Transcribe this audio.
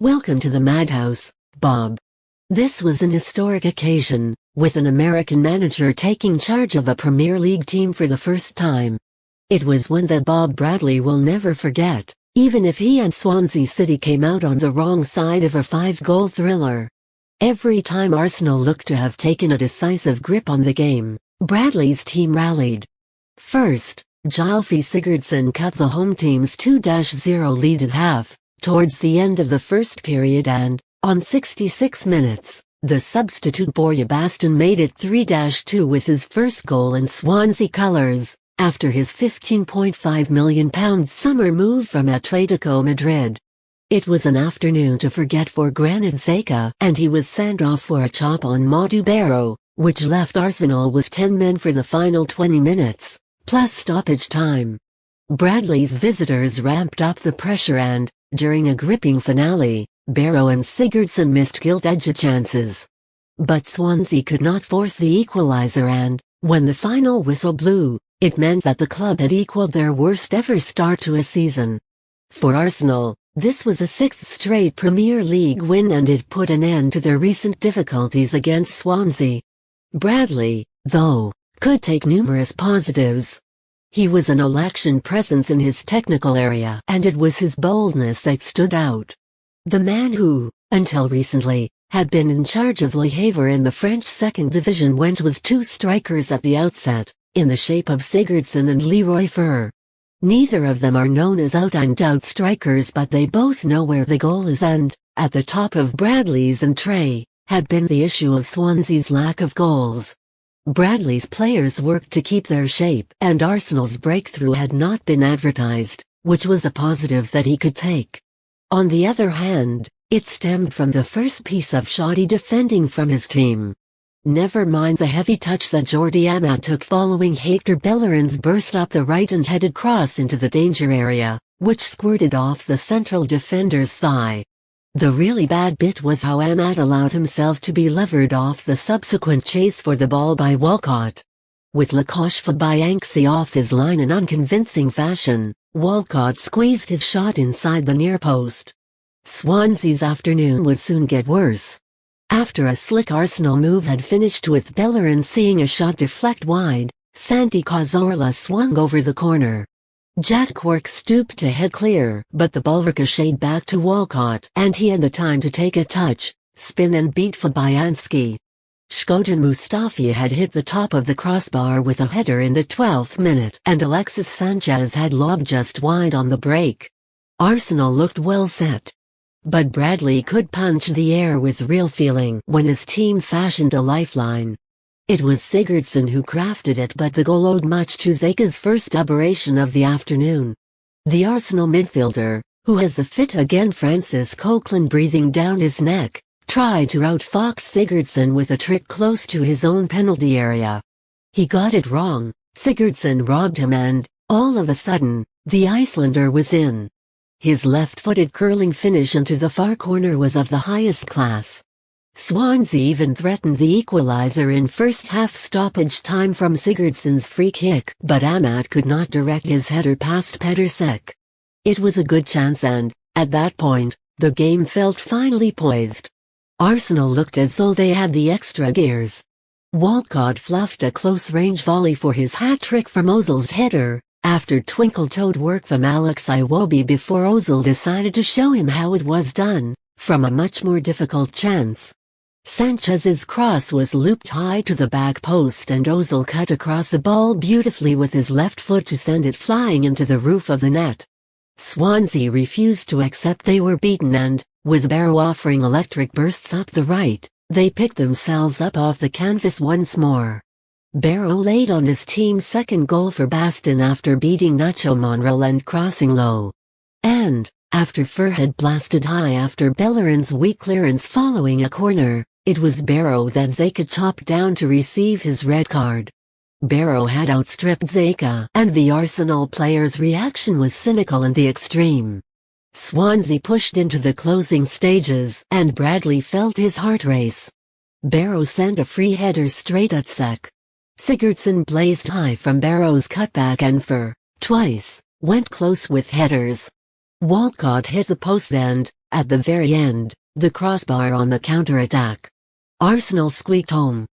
Welcome to the madhouse, Bob. This was an historic occasion, with an American manager taking charge of a Premier League team for the first time. It was one that Bob Bradley will never forget, even if he and Swansea City came out on the wrong side of a 5-goal thriller. Every time Arsenal looked to have taken a decisive grip on the game, Bradley's team rallied. First, Gylfi Sigurdsson cut the home team's 2-0 lead at half, towards the end of the first period, and, on 66 minutes, the substitute Borja Bastón made it 3-2 with his first goal in Swansea colours, after his £15.5 million summer move from Atletico Madrid. It was an afternoon to forget for Granit Xhaka, and he was sent off for a chop on Modou Barrow, which left Arsenal with 10 men for the final 20 minutes, plus stoppage time. Bradley's visitors ramped up the pressure and, during a gripping finale, Barrow and Sigurdsson missed gilt-edged chances. But Swansea could not force the equaliser, and, when the final whistle blew, it meant that the club had equalled their worst-ever start to a season. For Arsenal, this was a 6th straight Premier League win, and it put an end to their recent difficulties against Swansea. Bradley, though, could take numerous positives. He was an all-action presence in his technical area, and it was his boldness that stood out. The man who, until recently, had been in charge of Le Havre in the French 2nd Division went with 2 strikers at the outset, in the shape of Sigurdsson and Leroy Fer. Neither of them are known as out-and-out strikers, but they both know where the goal is, and, at the top of Bradley's entree, had been the issue of Swansea's lack of goals. Bradley's players worked to keep their shape, and Arsenal's breakthrough had not been advertised, which was a positive that he could take. On the other hand, it stemmed from the first piece of shoddy defending from his team. Never mind the heavy touch that Jordi Amat took following Hector Bellerin's burst up the right and headed cross into the danger area, which squirted off the central defender's thigh. The really bad bit was how Amat allowed himself to be levered off the subsequent chase for the ball by Walcott. With Łukasz Fabianski off his line in unconvincing fashion, Walcott squeezed his shot inside the near post. Swansea's afternoon would soon get worse. After a slick Arsenal move had finished with Bellerin seeing a shot deflect wide, Santi Cazorla swung over the corner. Jack Cork stooped to head clear, but the ball ricocheted back to Walcott, and he had the time to take a touch, spin and beat Fabianski. Shkodran Mustafi had hit the top of the crossbar with a header in the 12th minute, and Alexis Sanchez had lobbed just wide on the break. Arsenal looked well set. But Bradley could punch the air with real feeling when his team fashioned a lifeline. It was Sigurdsson who crafted it, but the goal owed much to Xhaka's first aberration of the afternoon. The Arsenal midfielder, who has the fit again Francis Coquelin breathing down his neck, tried to outfox Sigurdsson with a trick close to his own penalty area. He got it wrong, Sigurdsson robbed him, and, all of a sudden, the Icelander was in. His left-footed curling finish into the far corner was of the highest class. Swansea even threatened the equaliser in first-half stoppage time from Sigurdsson's free kick, but Amat could not direct his header past Pedersek. It was a good chance, and, at that point, the game felt finely poised. Arsenal looked as though they had the extra gears. Walcott fluffed a close-range volley for his hat-trick from Ozil's header, after twinkle-toed work from Alex Iwobi before Özil decided to show him how it was done, from a much more difficult chance. Sanchez's cross was looped high to the back post, and Özil cut across the ball beautifully with his left foot to send it flying into the roof of the net. Swansea refused to accept they were beaten, and, with Barrow offering electric bursts up the right, they picked themselves up off the canvas once more. Barrow laid on his team's second goal for Bastón after beating Nacho Monreal and crossing low. And, after Fer had blasted high after Bellerin's weak clearance following a corner, it was Barrow that Xhaka chopped down to receive his red card. Barrow had outstripped Xhaka, and the Arsenal players' reaction was cynical in the extreme. Swansea pushed into the closing stages, and Bradley felt his heart race. Barrow sent a free header straight at Sek. Sigurdsson blazed high from Barrow's cutback, and Fer, twice, went close with headers. Walcott hit the post, and, At the very end, the crossbar on the counter-attack. Arsenal squeaked home.